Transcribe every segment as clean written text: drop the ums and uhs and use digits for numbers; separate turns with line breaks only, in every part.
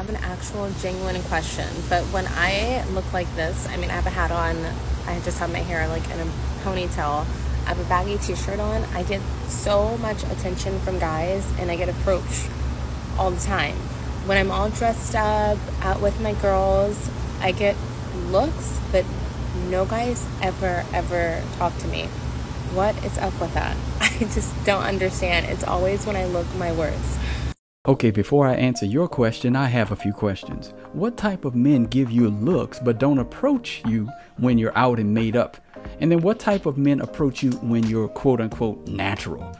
have an actual genuine question. But when I look like this, I mean, I have a hat on, I just have my hair like in a ponytail, I have a baggy t-shirt on, I get so much attention from guys and I get approached all the time. When I'm all dressed up, out with my girls, I get looks, but no guys ever talk to me. What is up with that? I just don't understand. It's always when I look my worst.
Okay, before I answer your question, I have a few questions. What type of men give you looks but don't approach you when you're out and made up? And then what type of men approach you when you're quote unquote natural?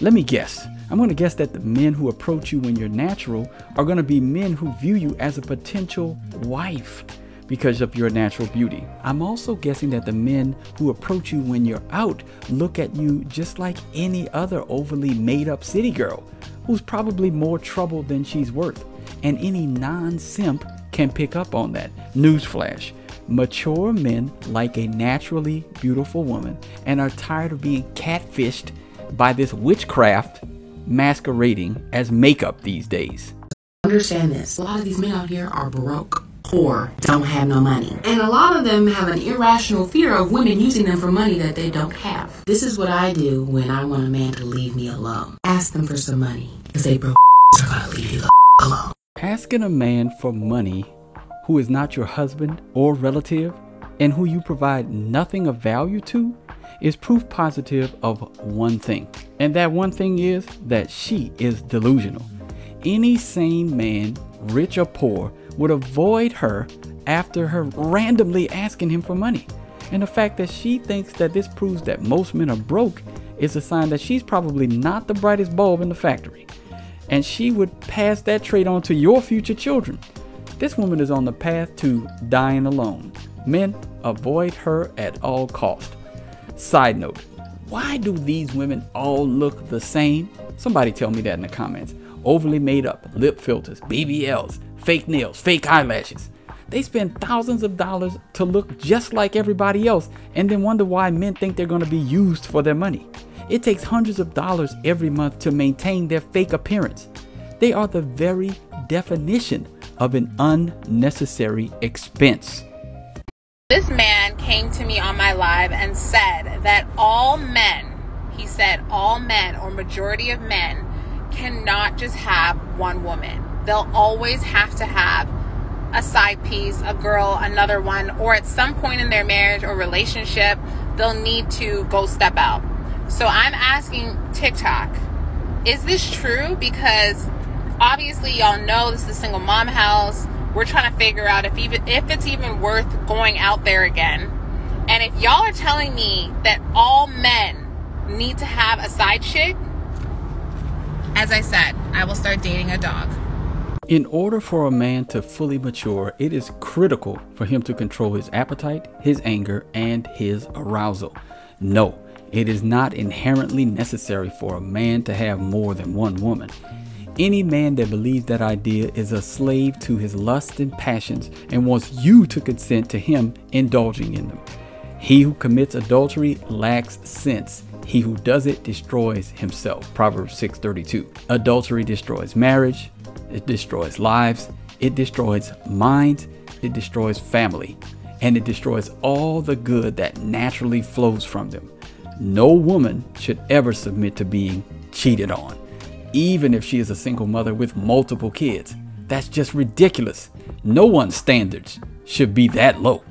Let me guess. I'm going to guess that the men who approach you when you're natural are going to be men who view you as a potential wife because of your natural beauty. I'm also guessing that the men who approach you when you're out look at you just like any other overly made up city girl who's probably more trouble than she's worth. And any non-simp can pick up on that. Newsflash. Mature men like a naturally beautiful woman and are tired of being catfished by this witchcraft masquerading as makeup these days.
Understand this. A lot of these men out here are broke, poor, don't have no money. And a lot of them have an irrational fear of women using them for money that they don't have. This is what I do when I want a man to leave me alone. Ask them for some money, because they broke are gonna leave you alone.
Asking a man for money who is not your husband or relative and who you provide nothing of value to is proof positive of one thing. And that one thing is that she is delusional. Any sane man, rich or poor, would avoid her after her randomly asking him for money. And the fact that she thinks that this proves that most men are broke is a sign that she's probably not the brightest bulb in the factory. And she would pass that trait on to your future children. This woman is on the path to dying alone. Men, avoid her at all costs. Side note, why do these women all look the same? Somebody tell me that in the comments. Overly made up, lip filters, BBLs, fake nails, fake eyelashes. They spend thousands of dollars to look just like everybody else and then wonder why men think they're going to be used for their money. It takes hundreds of dollars every month to maintain their fake appearance. They are the very definition of an unnecessary expense.
This man came to me on my live and said that all men, he said all men or majority of men cannot just have one woman. They'll always have to have a side piece, a girl, another one, or at some point in their marriage or relationship, they'll need to go step out. So I'm asking TikTok, is this true? Because obviously y'all know this is a single mom house. We're trying to figure out if it's even worth going out there again. And if y'all are telling me that all men need to have a side chick, as I said, I will start dating a dog.
In order for a man to fully mature, it is critical for him to control his appetite, his anger, and his arousal. No, it is not inherently necessary for a man to have more than one woman. Any man that believes that idea is a slave to his lust and passions and wants you to consent to him indulging in them. He who commits adultery lacks sense. He who does it destroys himself. Proverbs 6:32. Adultery destroys marriage. It destroys lives. It destroys minds. It destroys family. And it destroys all the good that naturally flows from them. No woman should ever submit to being cheated on, even if she is a single mother with multiple kids. That's just ridiculous. No one's standards should be that low.